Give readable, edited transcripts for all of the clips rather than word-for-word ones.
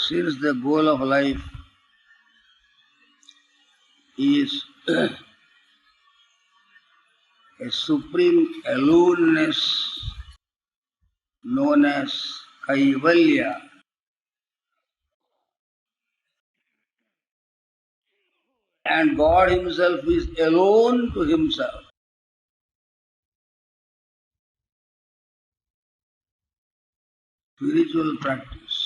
Since the goal of life is a supreme aloneness known as Kaivalya, and God Himself is alone to Himself. Spiritual practice,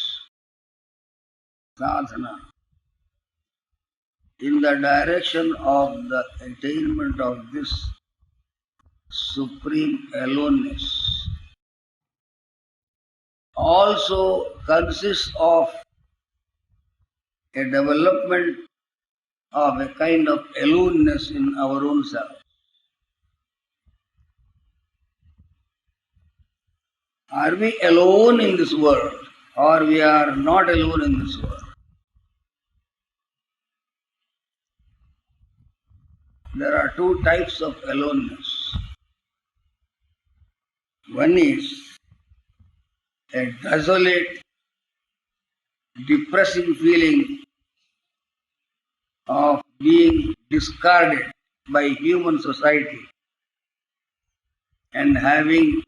sadhana, in the direction of the attainment of this supreme aloneness also consists of a development of a kind of aloneness in our own self. Are we alone in this world, or we are not alone in this world? There are two types of aloneness. One is a desolate, depressing feeling of being discarded by human society and having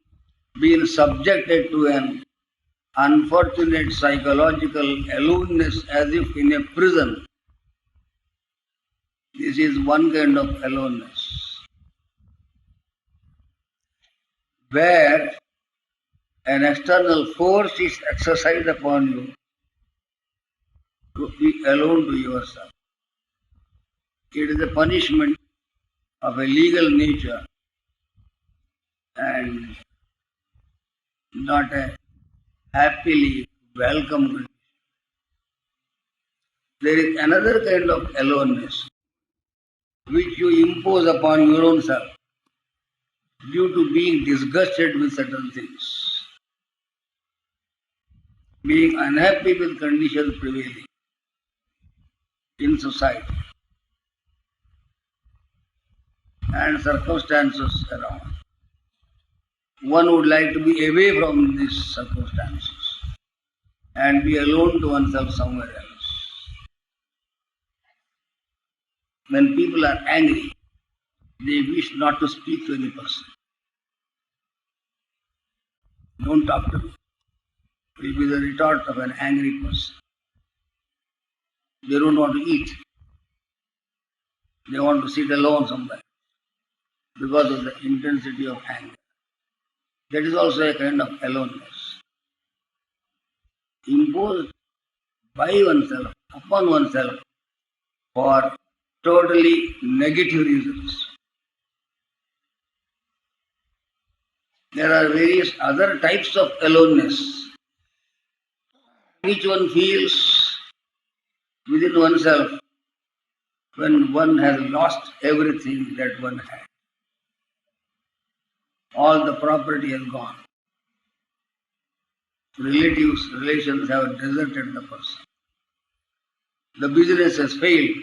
been subjected to an unfortunate psychological aloneness as if in a prison. This is one kind of aloneness, where an external force is exercised upon you to be alone to yourself. It is a punishment of a legal nature and not a happily welcome condition. There is another kind of aloneness which you impose upon your own self due to being disgusted with certain things, being unhappy with conditions prevailing in society and circumstances around. One would like to be away from these circumstances and be alone to oneself somewhere else. When people are angry, they wish not to speak to any person. Don't talk to me. It will be the retort of an angry person. They don't want to eat. They want to sit alone somewhere because of the intensity of anger. That is also a kind of aloneness, imposed by oneself, upon oneself, for totally negative reasons. There are various other types of aloneness, which one feels within oneself when one has lost everything that one had. All the property has gone. Relatives, relations have deserted the person. The business has failed.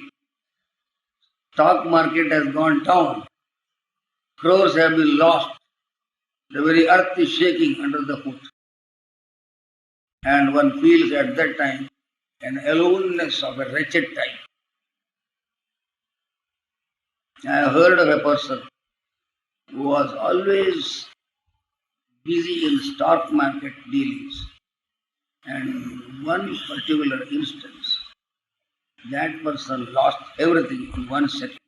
Stock market has gone down. Crores have been lost. The very earth is shaking under the foot. And one feels at that time an aloneness of a wretched type. I have heard of a person who was always busy in stock market dealings. And one particular instance, that person lost everything in 1 second.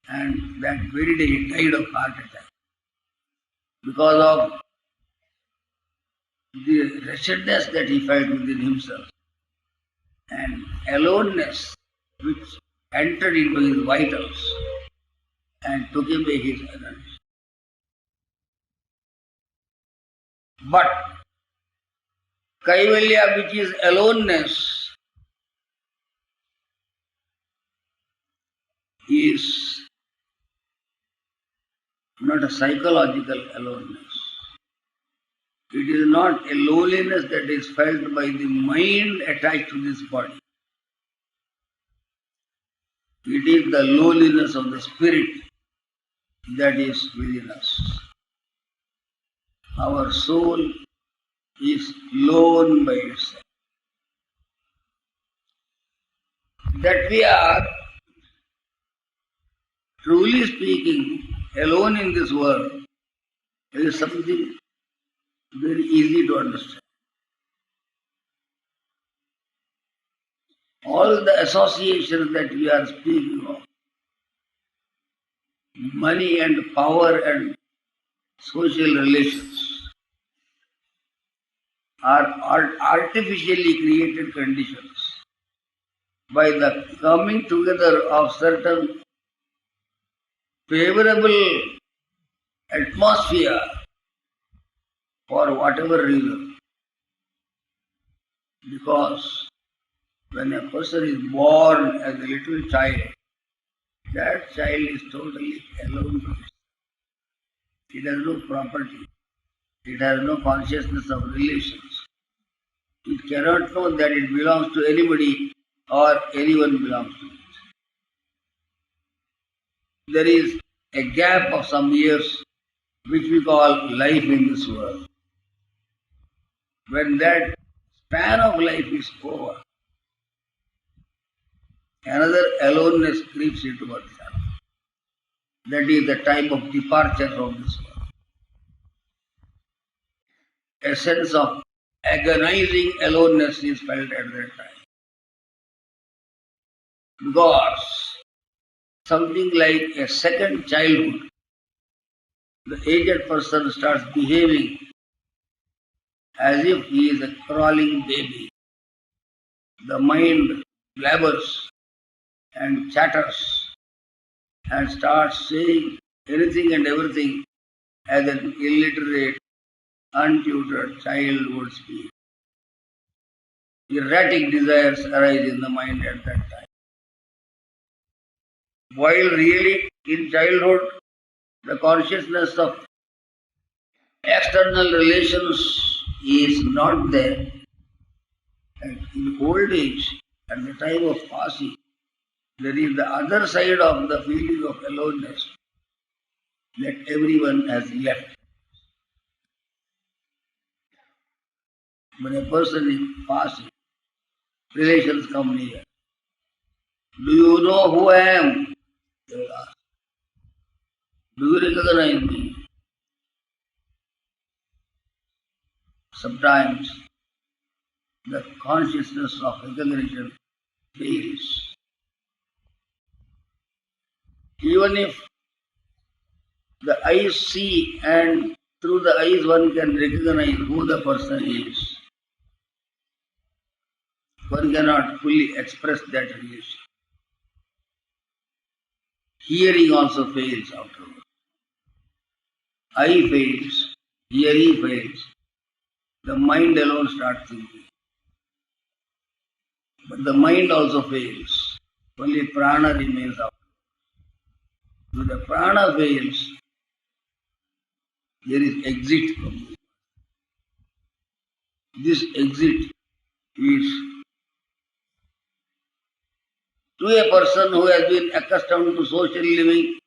And that very day he died of heart attack because of the wretchedness that he felt within himself and aloneness which entered into his vitals and took away his energy. But Kaivalya, which is aloneness, is not a psychological aloneness. It is not a loneliness that is felt by the mind attached to this body. It is the loneliness of the spirit that is within us. Our soul is lone by itself. that we are, truly speaking, alone in this world is something very easy to understand. All the associations that we are speaking of, money and power and social relations, are artificially created conditions by the coming together of certain favorable atmosphere for whatever reason. Because when a person is born as a little child, that child is totally alone. It has no property. It has no consciousness of relations. It cannot know that it belongs to anybody or anyone belongs to it. There is a gap of some years which we call life in this world. When that span of life is over, another aloneness creeps into oneself. That is the time of departure from this world. A sense of agonizing aloneness is felt at that time. Because something like a second childhood, the aged person starts behaving as if he is a crawling baby. The mind blabbers and chatters and starts saying anything and everything as an illiterate, untutored child would speak. Erratic desires arise in the mind at that time. While really in childhood, the consciousness of external relations is not there. And in old age, at the time of passing, there is the other side of the feeling of aloneness that everyone has left. When a person is passing, relations come near. Do you know who I am? They will ask. Do you recognize me? Sometimes the consciousness of recognition fails. Even if the eyes see and through the eyes one can recognize who the person is, one cannot fully express that relation. Hearing also fails afterwards. Eye fails, hearing fails. The mind alone starts thinking. But the mind also fails. Only prana remains afterwards. When the prana fails, there is exit from this. This exit is to a person who has been accustomed to social living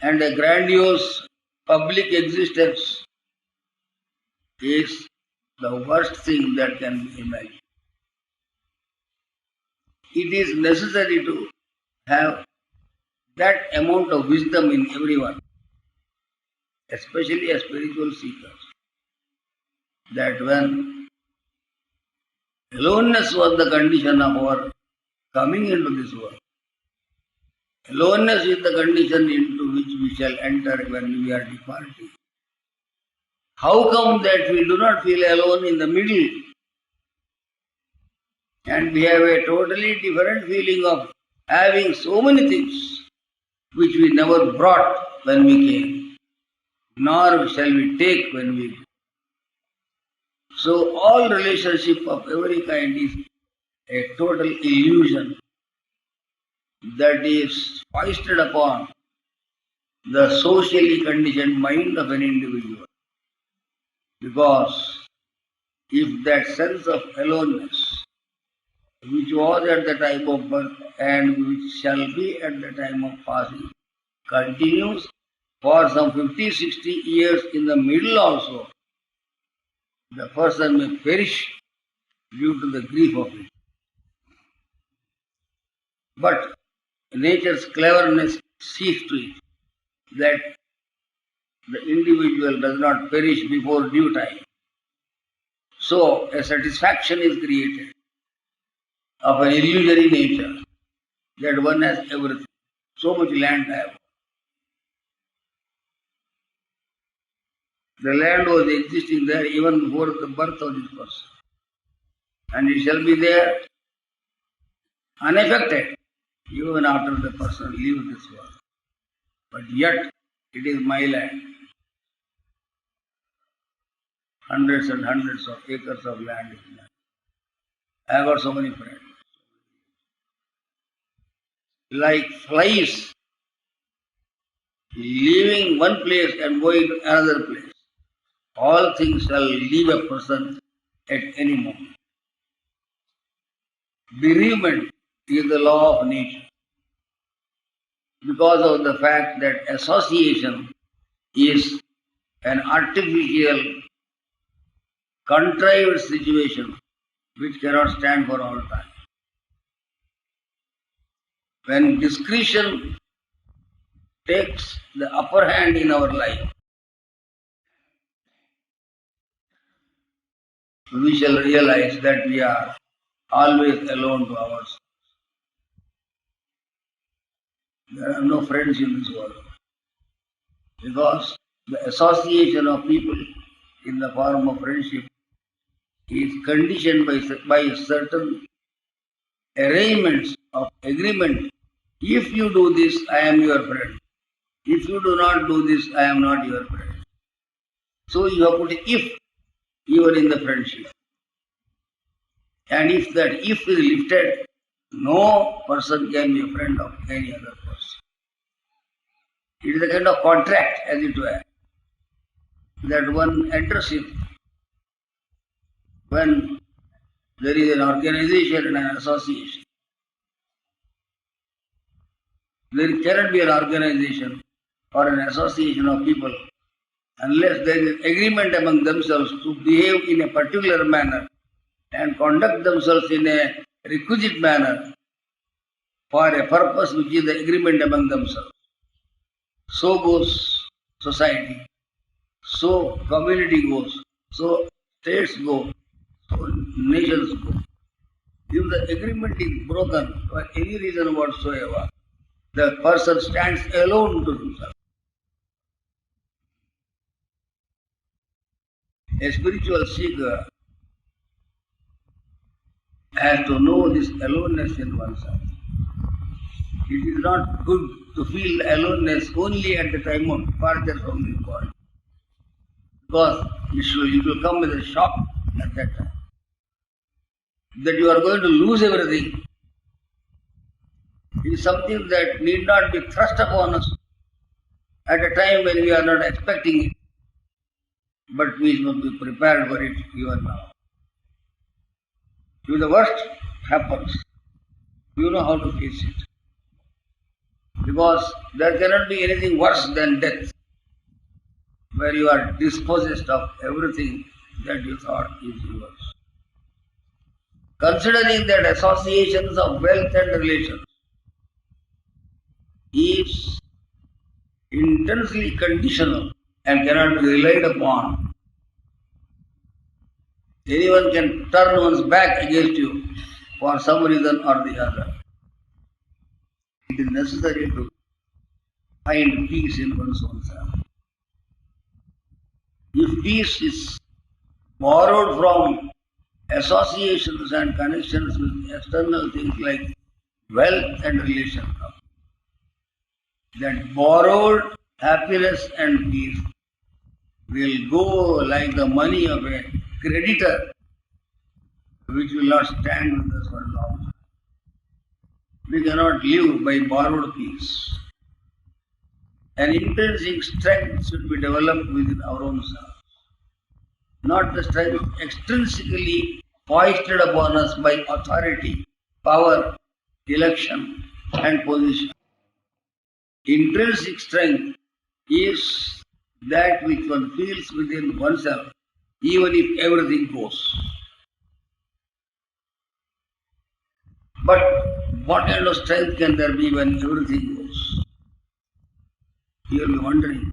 and a grandiose public existence is the worst thing that can be imagined. It is necessary to have that amount of wisdom in everyone, especially a spiritual seeker, that when aloneness was the condition of our coming into this world, aloneness is the condition into which we shall enter when we are departing. How come that we do not feel alone in the middle and we have a totally different feeling of having so many things which we never brought when we came, nor shall we take when we go. So all relationship of every kind is a total illusion that is foisted upon the socially conditioned mind of an individual. Because if that sense of aloneness, which was at the time of birth and which shall be at the time of passing, continues for some 50, 60 years in the middle also, the person may perish due to the grief of it. But nature's cleverness sees to it that the individual does not perish before due time. So a satisfaction is created of an illusory nature that one has everything. So much land I have. The land was existing there even before the birth of this person. And it shall be there unaffected even after the person leaves this world. But yet it is my land. Hundreds and hundreds of acres of land is mine. I have got so many friends. Like flies leaving one place and going to another place. All things shall leave a person at any moment. Bereavement is the law of nature because of the fact that association is an artificial, contrived situation which cannot stand for all time. When discretion takes the upper hand in our life, we shall realize that we are always alone to ourselves. There are no friends in this world because the association of people in the form of friendship is conditioned by certain arrangements of agreement. If you do this, I am your friend. If you do not do this, I am not your friend. So you have put if even in the friendship. And if that if is lifted, no person can be a friend of any other person. It is a kind of contract, as it were, that one enters in when there is an organization and an association. There cannot be an organization or an association of people unless there is agreement among themselves to behave in a particular manner and conduct themselves in a requisite manner for a purpose which is the agreement among themselves. So goes society, so community goes, so states go, so nations go. If the agreement is broken for any reason whatsoever, the person stands alone to himself. A spiritual seeker has to know this aloneness in oneself. It is not good to feel aloneness only at the time of departure from this body, because it will come with a shock at that time. That you are going to lose everything is something that need not be thrust upon us at a time when we are not expecting it, but we must be prepared for it even now. If the worst happens, you know how to face it. Because there cannot be anything worse than death, where you are dispossessed of everything that you thought is yours. Considering that associations of wealth and relations is intensely conditional and cannot be relied upon, anyone can turn one's back against you for some reason or the other. It is necessary to find peace in one's own self. If peace is borrowed from associations and connections with external things like wealth and relations, that borrowed happiness and peace will go like the money of a creditor, which will not stand with us for long time. We cannot live by borrowed peace. An intrinsic strength should be developed within our own selves, not the strength extrinsically foisted upon us by authority, power, election, and position. Intrinsic strength is that which one feels within oneself, even if everything goes. But what kind of strength can there be when everything goes? You will be wondering,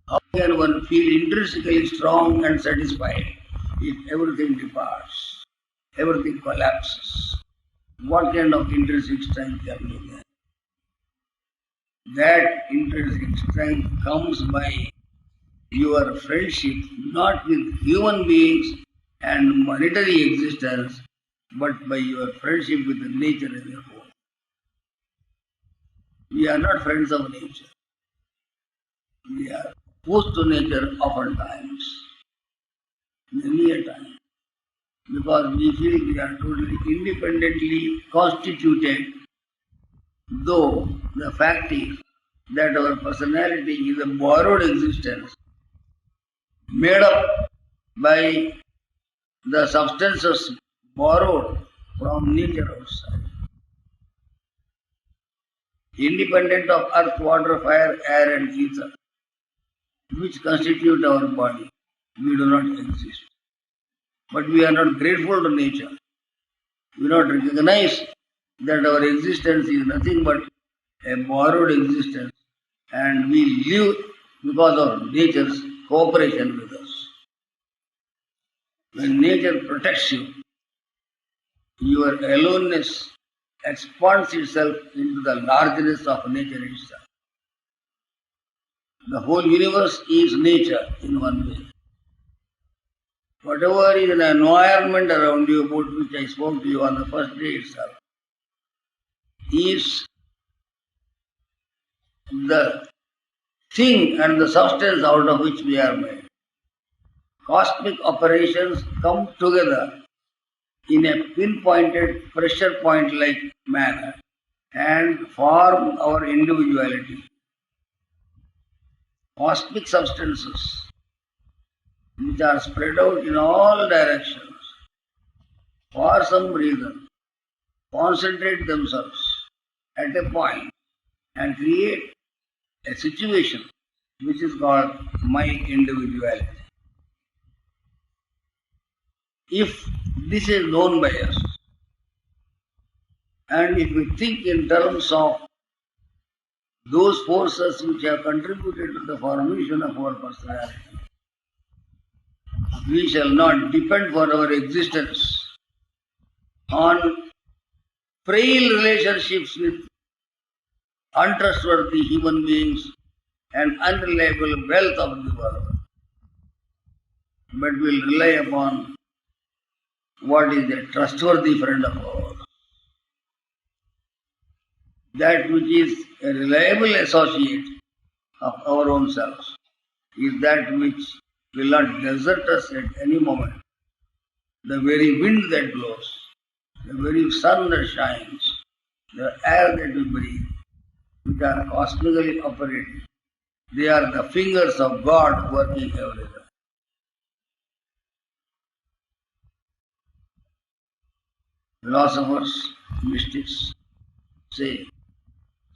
how can one feel intrinsically strong and satisfied if everything departs, everything collapses? What kind of intrinsic strength can be there? That intrinsic strength comes by your friendship not with human beings and monetary existence, but by your friendship with the nature as a whole. We are not friends of nature. We are opposed to nature oftentimes, many a time, because we feel we are totally independently constituted, though the fact is that our personality is a borrowed existence made up by the substances borrowed from nature outside. Independent of earth, water, fire, air and ether, which constitute our body, we do not exist. But we are not grateful to nature. We do not recognize that our existence is nothing but a borrowed existence, and we live because of nature's cooperation with us. When nature protects you, your aloneness expands itself into the largeness of nature itself. The whole universe is nature in one way. Whatever is an environment around you, about which I spoke to you on the first day itself, is the thing and the substance out of which we are made. Cosmic operations come together in a pinpointed pressure point like manner and form our individuality. Cosmic substances which are spread out in all directions for some reason concentrate themselves at a point and create a situation which is called my individuality. If this is known by us, and if we think in terms of those forces which have contributed to the formation of our personality, we shall not depend for our existence on frail relationships with untrustworthy human beings and unreliable wealth of the world, but will rely upon what is a trustworthy friend of ours. That which is a reliable associate of our own selves is that which will not desert us at any moment. The very wind that blows, the very sun that shines, the air that we breathe, which are cosmically operating, they are the fingers of God working everywhere. Philosophers, mystics say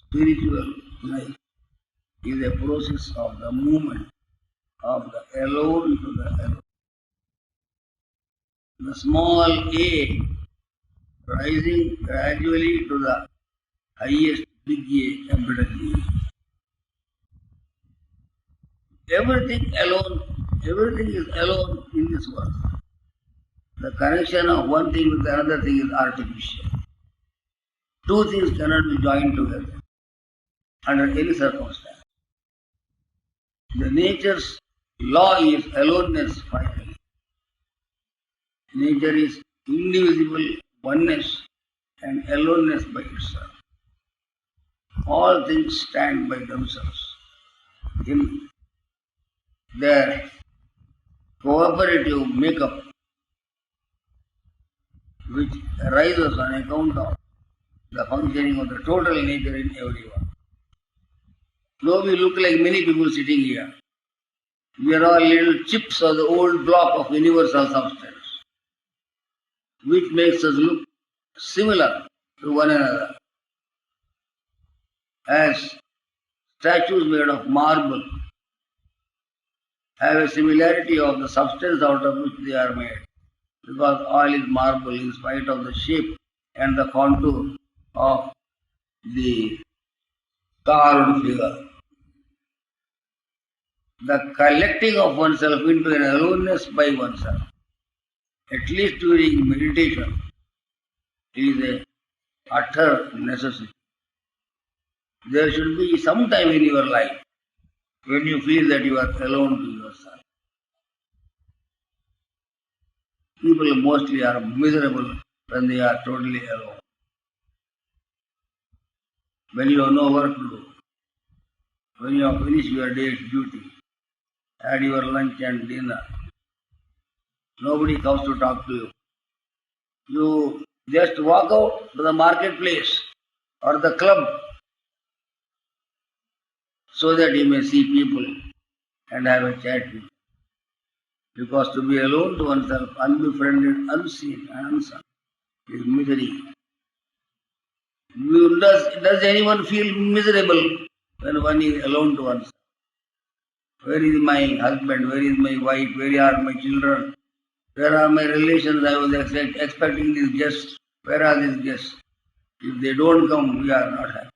spiritual life is a process of the movement of the alone to the alone. The small A rising gradually to the highest big A, capital E. Everything is alone in this world. The connection of one thing with another thing is artificial. Two things cannot be joined together under any circumstance. The nature's law is aloneness finally. Nature is indivisible oneness and aloneness by itself. All things stand by themselves in their cooperative makeup, which arises on account of the functioning of the total nature in everyone. Though we look like many people sitting here, we are all little chips of the old block of universal substance, which makes us look similar to one another. As statues made of marble have a similarity of the substance out of which they are made, because all is marble in spite of the shape and the contour of the carved figure. The collecting of oneself into an aloneness by oneself, at least during meditation, is a utter necessity. There should be some time in your life when you feel that you are alone to yourself. People mostly are miserable when they are totally alone. When you have no work to do, when you have finished your day's duty, had your lunch and dinner, nobody comes to talk to you. You just walk out to the marketplace or the club so that you may see people and have a chat with them. Because to be alone to oneself, unbefriended, unseen, and unsung, is misery. Does anyone feel miserable when one is alone to oneself? Where is my husband? Where is my wife? Where are my children? Where are my relations? I was expecting these guests. Where are these guests? If they don't come, we are not happy.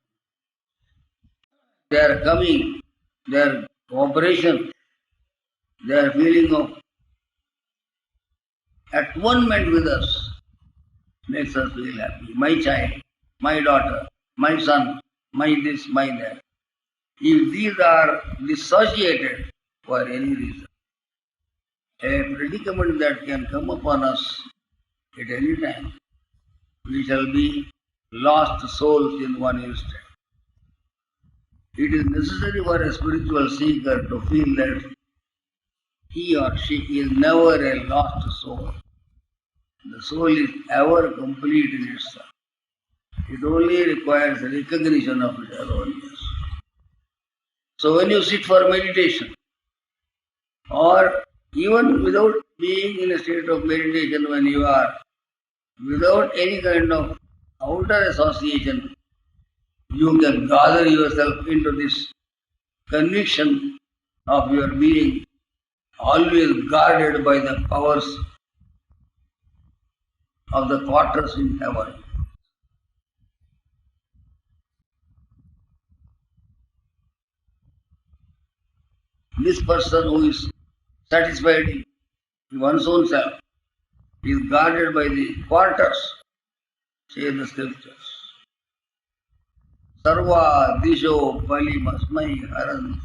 They are coming, their cooperation, their feeling of at-one-ment with us makes us feel happy. My child, my daughter, my son, my this, my that. If these are dissociated for any reason, a predicament that can come upon us at any time, we shall be lost souls in one instant. It is necessary for a spiritual seeker to feel that he or she is never a lost soul. The soul is ever complete in itself. It only requires recognition of its aloneness. So when you sit for meditation, or even without being in a state of meditation, when you are without any kind of outer association, you can gather yourself into this conviction of your being always guarded by the powers of the quarters in heaven. This person who is satisfied in one's own self is guarded by the quarters, say the scriptures. Sarva disho palimasmai haranti.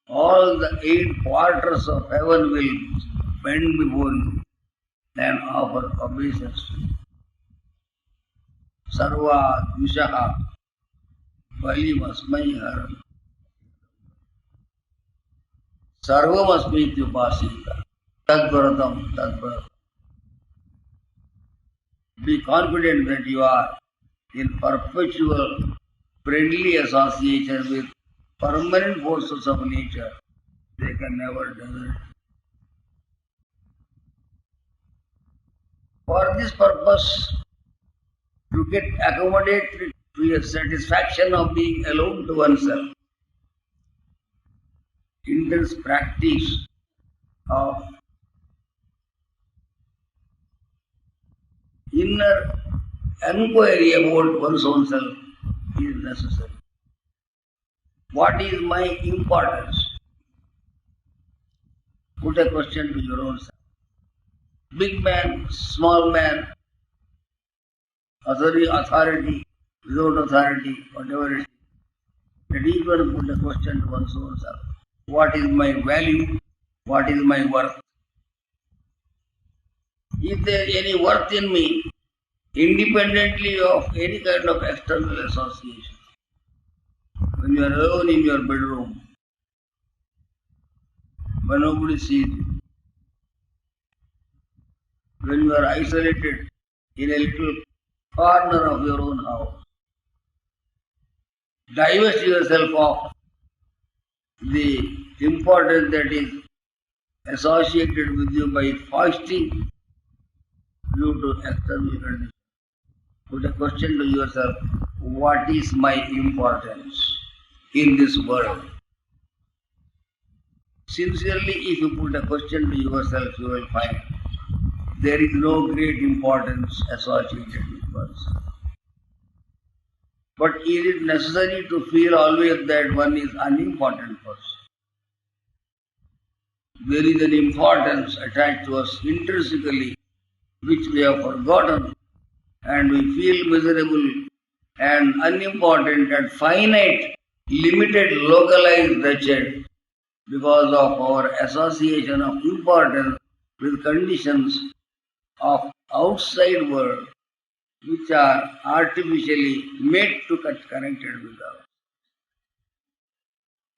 All the 8 quarters of heaven will bend before you and offer obeisance to you. Sarva dishaha palimasmai haranti. Sarvamasmityupasita. Tadbharatam, tadbharatam. Be confident that you are in perpetual friendly association with permanent forces of nature. They can never desert. For this purpose, to get accommodated to a satisfaction of being alone to oneself, intense practice of inner enquiry about one's own self is necessary. What is my importance? Put a question to your own self. Big man, small man, authority, without authority, whatever it is. Let each one put a question to one's own self. What is my value? What is my worth? Is there any worth in me, independently of any kind of external association? When you are alone in your bedroom, when nobody sees you, when you are isolated in a little corner of your own house, divest yourself of the importance that is associated with you by foisting you to external conditions. Put a question to yourself, what is my importance in this world? Sincerely, if you put a question to yourself, you will find there is no great importance associated with oneself. But is it necessary to feel always that one is unimportant person? There is an importance attached to us intrinsically which we have forgotten, and we feel miserable and unimportant and finite, limited, localized, wretched because of our association of importance with conditions of outside world which are artificially made to get connected with us.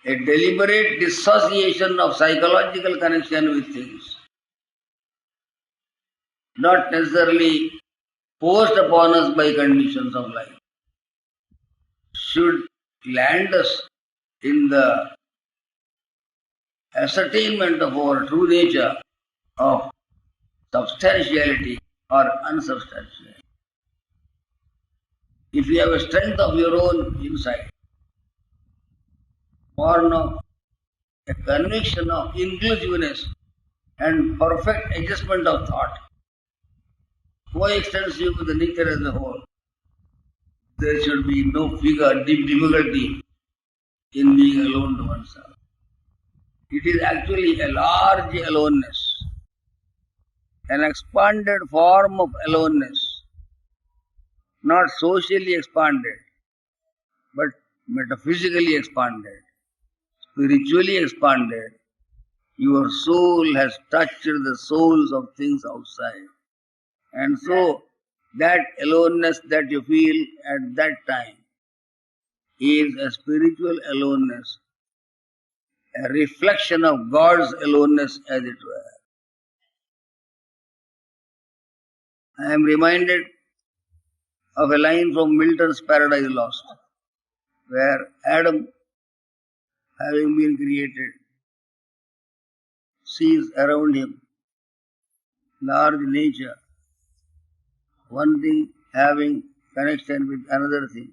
A deliberate dissociation of psychological connection with things, not necessarily forced upon us by conditions of life, should land us in the ascertainment of our true nature of substantiality or unsubstantiality. If you have a strength of your own inside, born of a conviction of inclusiveness and perfect adjustment of thought, coextensive with the nature as a whole, there should be no difficulty in being alone to oneself. It is actually a large aloneness, an expanded form of aloneness, not socially expanded, but metaphysically expanded, spiritually expanded. Your soul has touched the souls of things outside. And so, that aloneness that you feel at that time is a spiritual aloneness, a reflection of God's aloneness, as it were. I am reminded of a line from Milton's Paradise Lost, where Adam, having been created, sees around him large nature, one thing having connection with another thing.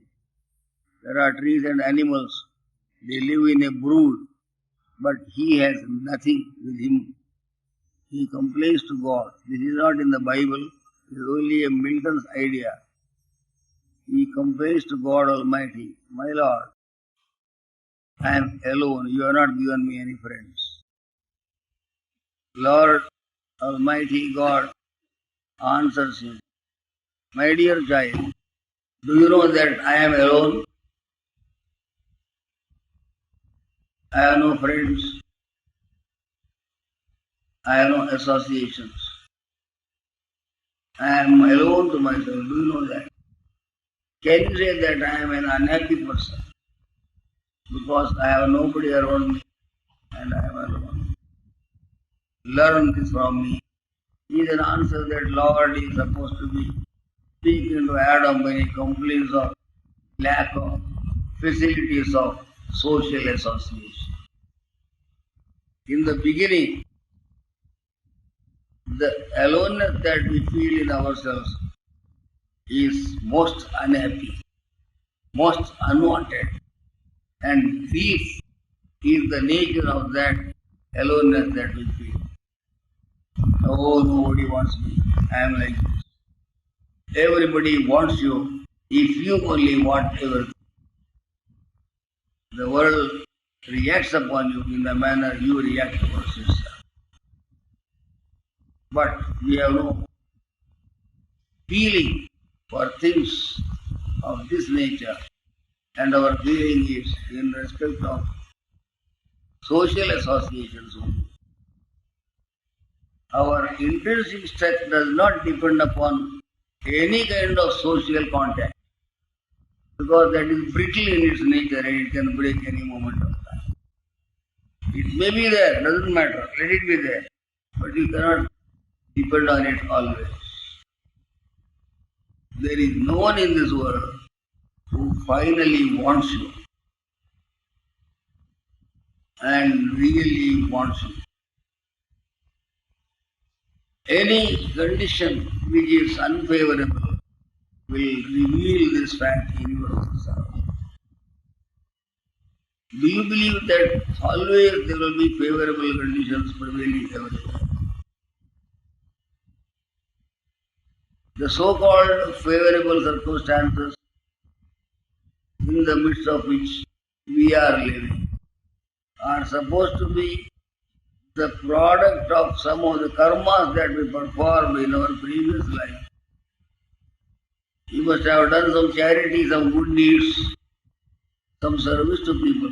There are trees and animals, they live in a brood, but he has nothing with him. He complains to God. This is not in the Bible, it is only a Milton's idea. He complains to God Almighty, my Lord, I am alone, you have not given me any friends. Lord Almighty God answers him, my dear child, do you know that I am alone? I have no friends. I have no associations. I am alone to myself. Do you know that? Can you say that I am an unhappy person? Because I have nobody around me and I am alone. Learn this from me. Is an answer that Lord is supposed to be speaking to Adam when he complains of lack of facilities of social association. In the beginning, the aloneness that we feel in ourselves is most unhappy, most unwanted, and grief is the nature of that aloneness that we feel. Oh, nobody wants me. I am like this. Everybody wants you if you only want everything. The world reacts upon you in the manner you react towards yourself. But we have no feeling for things of this nature, and our feeling is in respect of social associations only. Our intrinsic strength does not depend upon any kind of social contact, because that is brittle in its nature and it can break any moment of time. It may be there, doesn't matter, let it be there, but you cannot depend on it always. There is no one in this world who finally wants you and really wants you. Any condition which is unfavorable will reveal this fact in your own self. Do you believe that always there will be favorable conditions prevailing everywhere? The so-called favorable circumstances in the midst of which we are living are supposed to be the product of some of the karmas that we performed in our previous life. You must have done some charity, some good deeds, some service to people.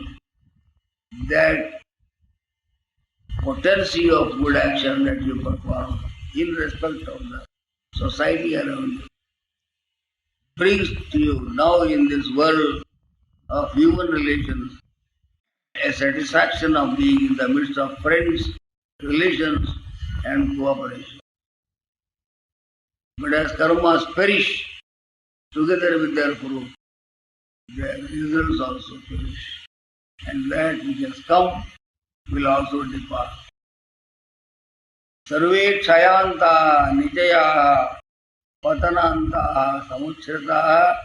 That potency of good action that you perform in respect of the society around you brings to you now in this world of human relations a satisfaction of being in the midst of friends, relations and cooperation. But as karmas perish together with their fruit, their results also perish. And that which has come will also depart. Sarve kshayanta nijayaha patananta samuchritaha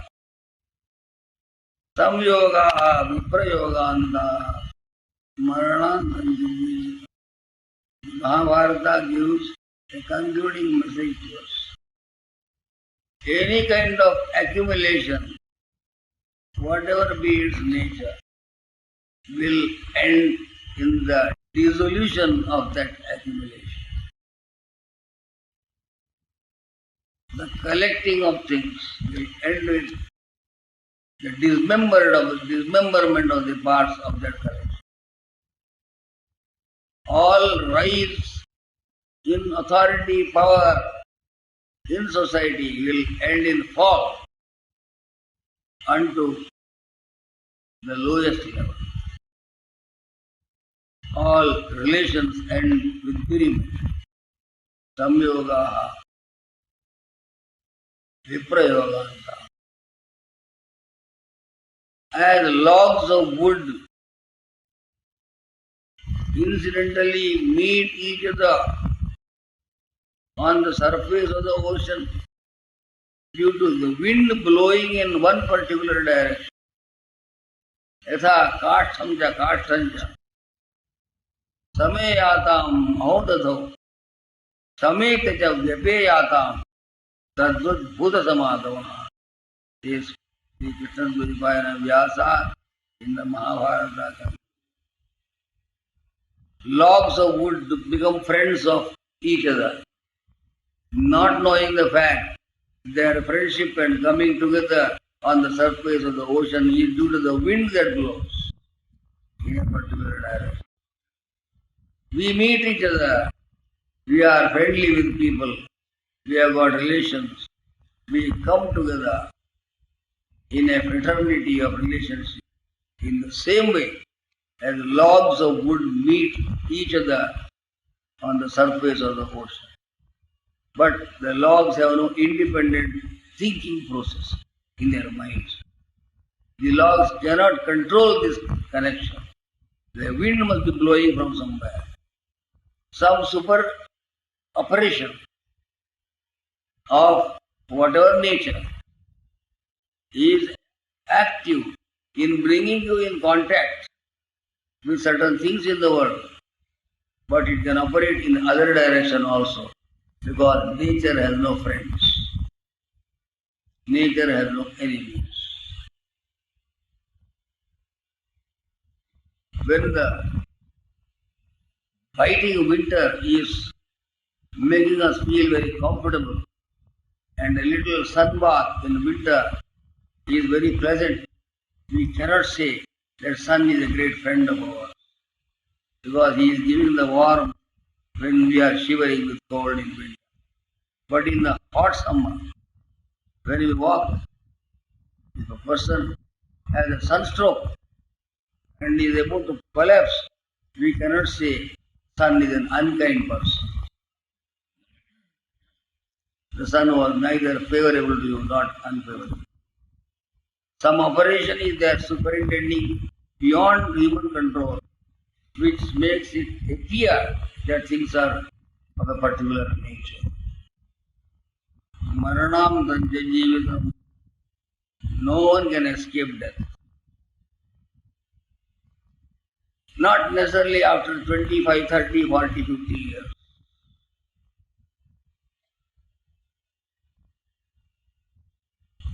samyogaha viprayoganta maranantanti. Mahabharata gives a concluding message to us. Any kind of accumulation, whatever be its nature, will end in the dissolution of that accumulation. The collecting of things will end with the dismemberment of the parts of that collection. All rise in authority, power in society will end in fall unto the lowest level. All relations end with bereavement. Samyogaha, viprayoganta. As logs of wood incidentally meet each other on the surface of the ocean due to the wind blowing in one particular direction. Yatha kathanja kathanja sameyatam mahodadho samekacha vyapeyatam tadvad bhuta samadhavana. This Sri Krishna Dvajapayana Vyasa in the Mahabharata. Logs of wood become friends of each other, not knowing the fact their friendship and coming together on the surface of the ocean is due to the wind that blows in a particular direction. We meet each other, we are friendly with people, we have got relations, we come together in a fraternity of relationship in the same way as logs of wood meet each other on the surface of the ocean. But the logs have no independent thinking process in their minds. The logs cannot control this connection. The wind must be blowing from somewhere. Some super operation of whatever nature is active in bringing you in contact with certain things in the world, but it can operate in other direction also, because nature has no friends. Nature has no enemies. When the biting winter is making us feel very comfortable and a little sun bath in winter is very pleasant, we cannot say that sun is a great friend of ours, because he is giving the warmth when we are shivering with cold in winter. But in the hot summer, when we walk, if a person has a sunstroke and is about to collapse, we cannot say sun is an unkind person. The sun was neither favorable to you, not unfavorable. Some operation is there superintending beyond human control, which makes it appear that things are of a particular nature. Maranam danja jeevitam. No one can escape death. Not necessarily after 25, 30, 40, 50 years.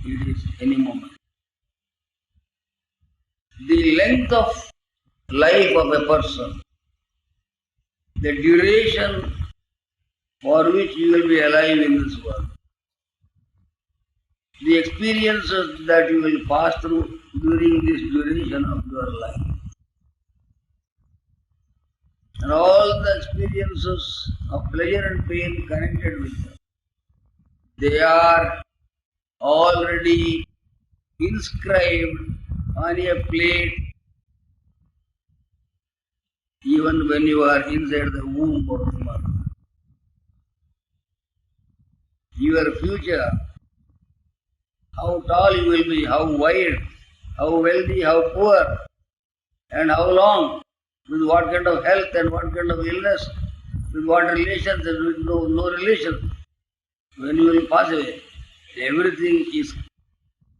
It is any moment. length of life of a person, the duration for which you will be alive in this world, the experiences that you will pass through during this duration of your life, and all the experiences of pleasure and pain connected with them, they are already inscribed on a plate even when you are inside the womb of the mother. Your future, how tall you will be, how wide, how wealthy, how poor, and how long, with what kind of health and what kind of illness, with what relations and with no relation. When you will pass away, everything is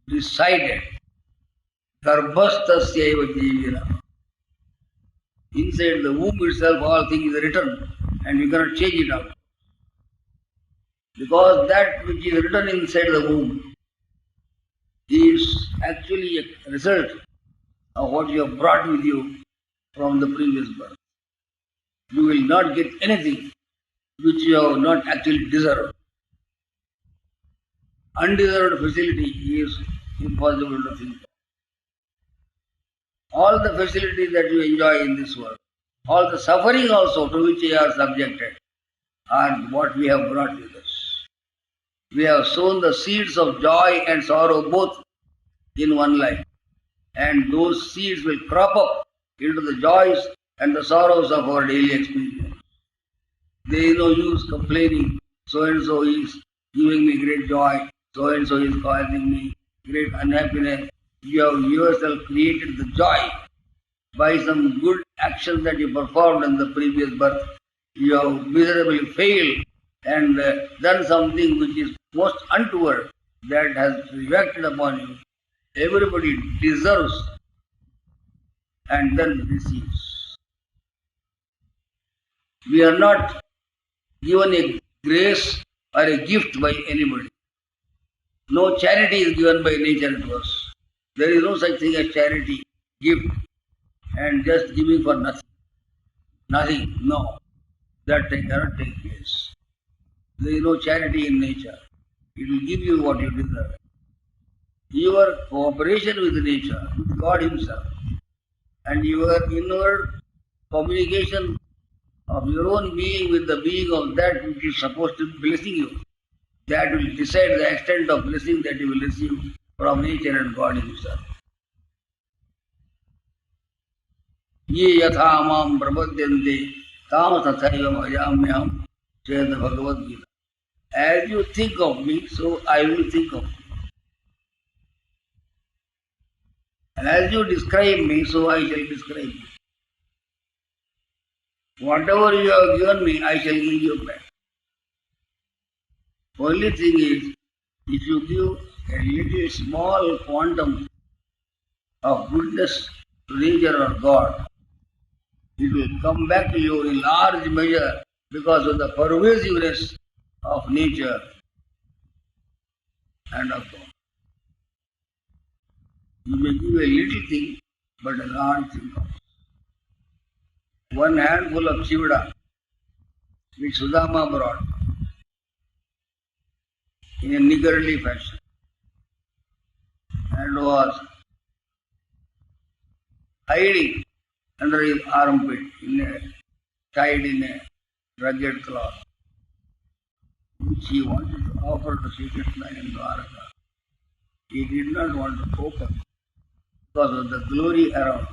decided. Garbhastasyaiva jivina. Inside the womb itself, all things are written, and you cannot change it out. Because that which is written inside the womb is actually a result of what you have brought with you from the previous birth. You will not get anything which you have not actually deserved. Undeserved facility is impossible to think of. All the facilities that you enjoy in this world, all the suffering also to which you are subjected, are what we have brought with us. We have sown the seeds of joy and sorrow both in one life, and those seeds will crop up into the joys and the sorrows of our daily experience. There is no use complaining, so and so is giving me great joy, so and so is causing me great unhappiness. You have yourself created the joy by some good actions that you performed in the previous birth. You have miserably failed and done something which is most untoward that has reacted upon you. Everybody deserves and then receives. We are not given a grace or a gift by anybody. No charity is given by nature to us. There is no such thing as charity, gift, and just giving for nothing. Nothing, no. That cannot take place. There is no charity in nature. It will give you what you deserve. Your cooperation with nature, with God Himself, and your inward communication of your own being with the being of that which is supposed to be blessing you, that will decide the extent of blessing that you will receive from nature and God Himself. Ye yatha mam prapadyante tam tathaiva bhajamyaham says the Bhagavad Gita. As you think of me, so I will think of you. As you describe me, so I shall describe you. Whatever you have given me, I shall give you back. Only thing is, if you give a little small quantum of goodness to nature or God, it will come back to you in large measure because of the pervasiveness of nature and of God. You may give a little thing, but a large thing comes. One handful of chivada, which Sudama brought in a niggardly fashion, and was hiding under his armpit, tied in a rugged cloth, which he wanted to offer to Sri Krishna in Dwaraka. He did not want to open because of the glory around,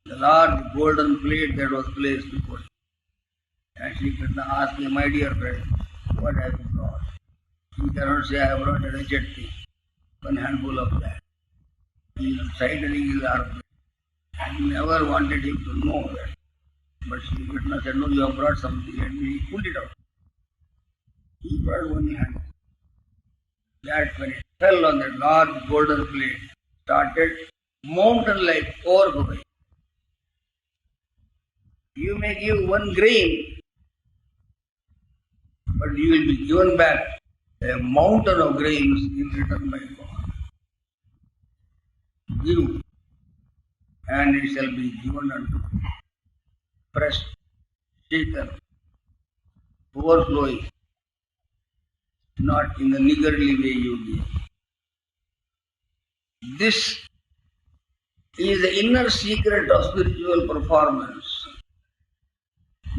the large golden plate that was placed before him. And Sri Krishna asked him, my dear friend, what have you brought? He cannot say, I have brought a wretched thing, one handful of that. He is tightening his armpit. He never wanted him to know that. But Sri Krishna said, no, you have brought something, and he pulled it out. He brought one hand. That when it fell on that large golden plate, started mountain-like overflowing. You may give one grain, but you will be given back a mountain of grains in return by God. Give, and it shall be given unto you. Pressed, shaken, overflowing, not in the niggardly way you give. This is the inner secret of spiritual performance,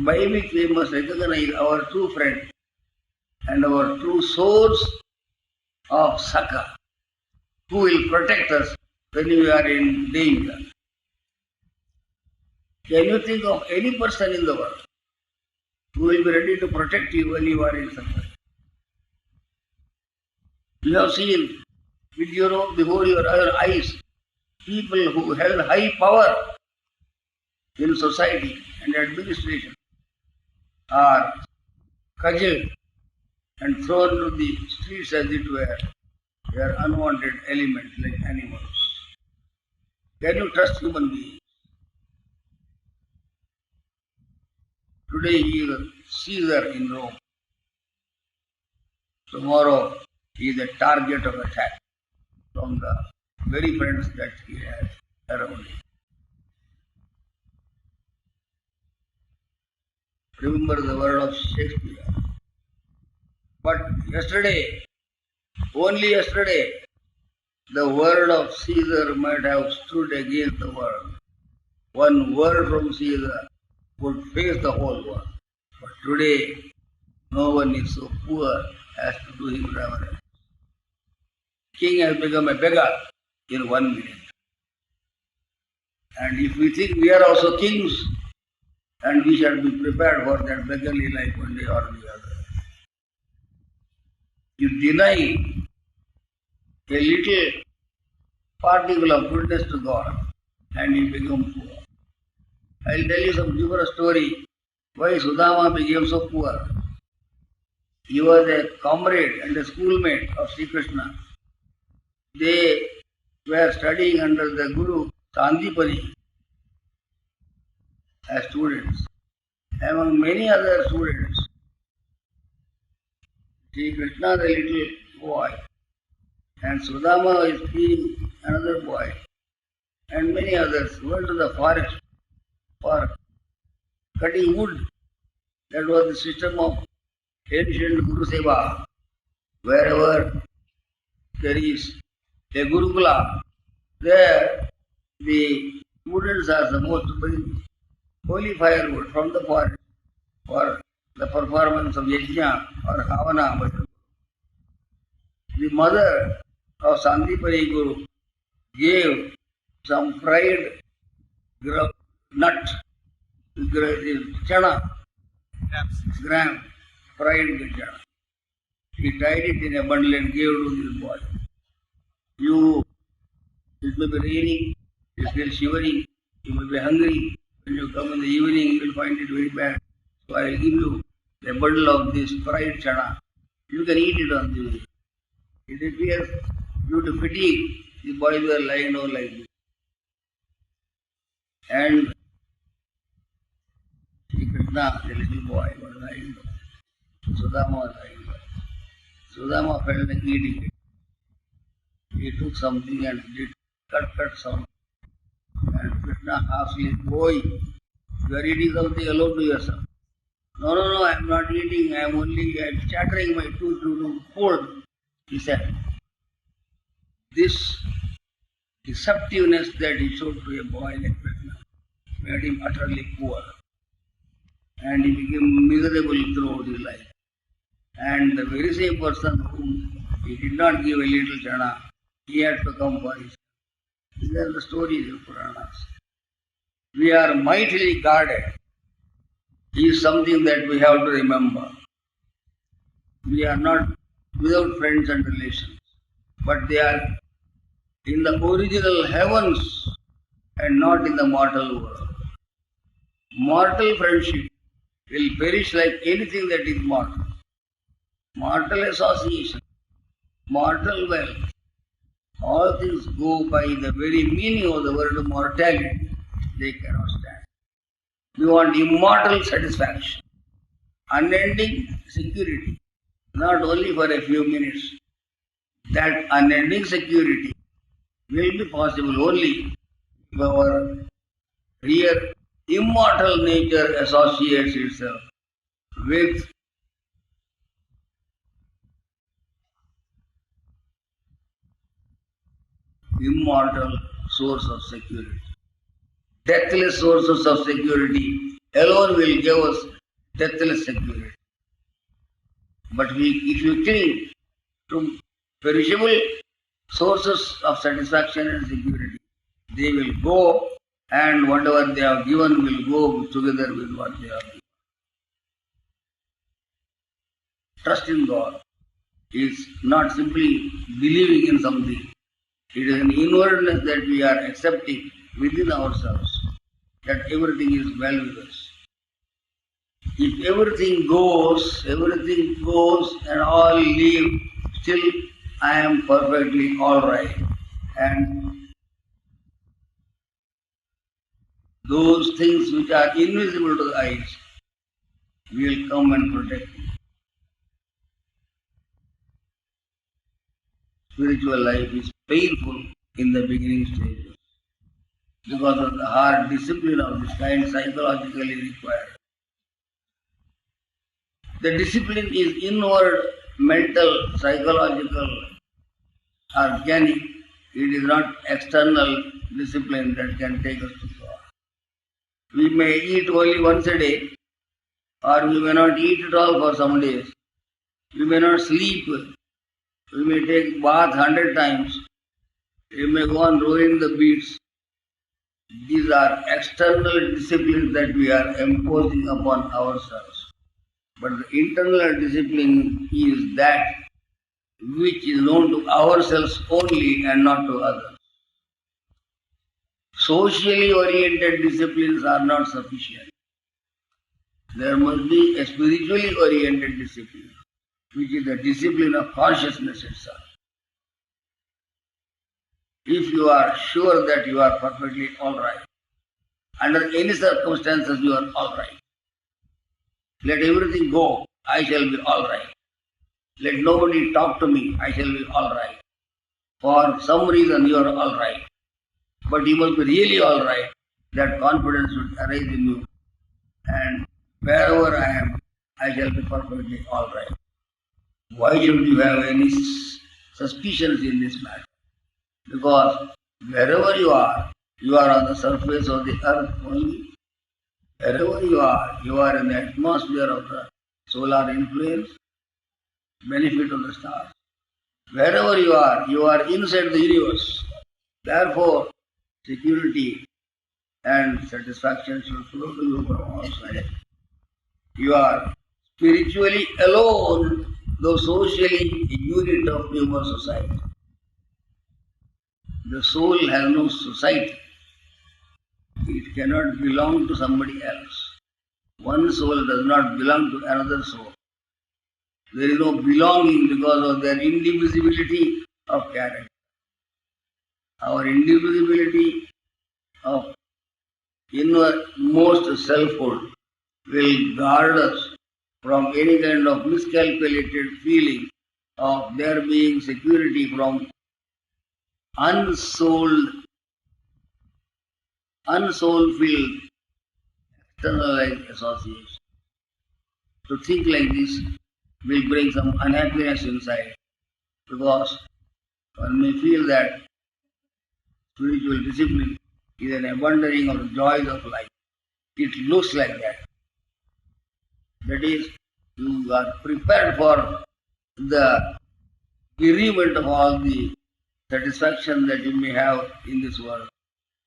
by which we must recognize our true friend and our true source of succor, who will protect us when we are in danger. Can you think of any person in the world who will be ready to protect you when you are in suffering? You have seen with before your eyes people who held high power in society and administration are cudgeled and thrown to the streets as it were. They are unwanted elements like animals. Can you trust human beings? Today he is a Caesar in Rome. Tomorrow he is a target of attack from the very friends that he has around him. Remember the word of Shakespeare. But yesterday, only yesterday, the word of Caesar might have stood against the world. One word from Caesar would face the whole world. But today, no one is so poor as to do him reverence. King has become a beggar in 1 minute. And if we think we are also kings, and we shall be prepared for that beggarly life one day or the other. You deny a little particle of goodness to God, and you become poor. I'll tell you some humorous story why Sudama became so poor. He was a comrade and a schoolmate of Sri Krishna. They were studying under the Guru Sandipani as students. Among many other students, Sri Krishna, the little boy, and Sudama is being another boy, and many others went to the forest for cutting wood. That was the system of ancient Guru Seva. Wherever there is a Gurukula, there the students are supposed to bring holy firewood from the forest for the performance of yajna or havana. The mother of Sandipani Guru gave some fried nut, chana, gram, fried chana. He tied it in a bundle and gave to this boy. It may be raining, you feel shivering, you may be hungry. When you come in the evening, you will find it very bad. So I will give you a bundle of this fried chana. You can eat it on the way. It appears due to fatigue, the boys were lying down like this. And Sri Krishna, the little boy, was lying down. Sudama was lying down. Sudama felt like eating it. He took something and did cut some. And Krishna asked him, boy, you are eating something alone to yourself. No, I am not eating, I am chattering my tooth to food, he said. This deceptiveness that he showed to a boy like Krishna made him utterly poor. And he became miserable throughout his life. And the very same person whom he did not give a little chana, he had to come for his. These are the stories of Puranas. We are mightily guarded. Is something that we have to remember. We are not without friends and relations, but they are in the original heavens and not in the mortal world. Mortal friendship will perish like anything that is mortal. Mortal association, mortal wealth, all things go by the very meaning of the word mortality. They cannot stand. We want immortal satisfaction, unending security, not only for a few minutes. That unending security will be possible only If our real immortal nature associates itself with immortal source of security. Deathless sources of security alone will give us deathless security. But if you cling to perishable sources of satisfaction and security, they will go, and whatever they have given will go together with what they have given. Trust in God is not simply believing in something. It is an inwardness that we are accepting within ourselves that everything is well with us. If everything goes and all leave, still I am perfectly alright. And those things which are invisible to the eyes will come and protect you. Spiritual life is painful in the beginning stages because of the hard discipline of this kind psychologically required. The discipline is inward, mental, psychological, organic. It is not external discipline that can take us to God. We may eat only once a day, or we may not eat at all for some days. We may not sleep. We may take bath 100 times. We may go on rowing the beach. These are external disciplines that we are imposing upon ourselves. But the internal discipline is that which is known to ourselves only and not to others. Socially oriented disciplines are not sufficient. There must be a spiritually oriented discipline, which is the discipline of consciousness itself. If you are sure that you are perfectly alright, under any circumstances you are alright. Let everything go, I shall be alright. Let nobody talk to me, I shall be alright. For some reason you are alright. But you must be really alright. That confidence should arise in you. And wherever I am, I shall be perfectly alright. Why should you have any suspicions in this matter? Because wherever you are on the surface of the earth only. Wherever you are in the atmosphere of the solar influence, benefit of the stars. Wherever you are inside the universe. Therefore, security and satisfaction should flow to you from all sides. You are spiritually alone, though socially a unit of human society. The soul has no society. It cannot belong to somebody else. One soul does not belong to another soul. There is no belonging because of their indivisibility of character. Our indivisibility of innermost selfhood will guard us from any kind of miscalculated feeling of there being security from unsoulfilled, externalized association. To think like this will bring some unhappiness inside because one may feel that spiritual discipline is an abandoning of the joys of life. It looks like that. That is, you are prepared for the bereavement of all the satisfaction that you may have in this world.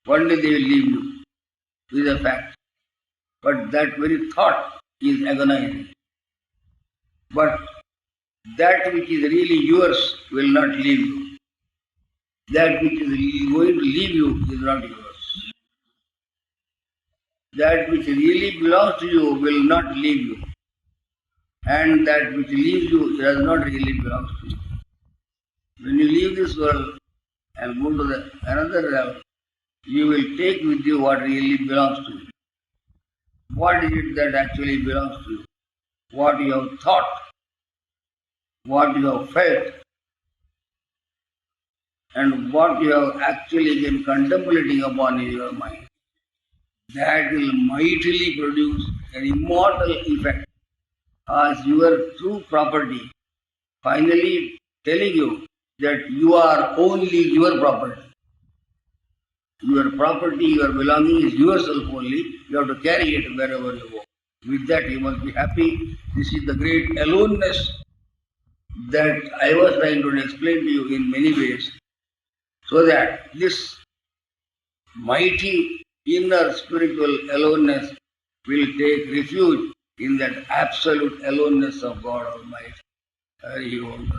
One day they will leave you. This is a fact. But that very thought is agonizing. But that which is really yours will not leave you. That which is going to leave you is not yours. That which really belongs to you will not leave you. And that which leaves you does not really belong to you. When you leave this world and go to another realm, you will take with you what really belongs to you. What is it that actually belongs to you? What you have thought, what you have felt, and what you have actually been contemplating upon in your mind, that will mightily produce an immortal effect as your true property, finally telling you that you are only your property. Your property, your belonging is yourself only. You have to carry it wherever you go. With that, you must be happy. This is the great aloneness that I was trying to explain to you in many ways, so that this mighty inner spiritual aloneness will take refuge in that absolute aloneness of God Almighty. Hari Om.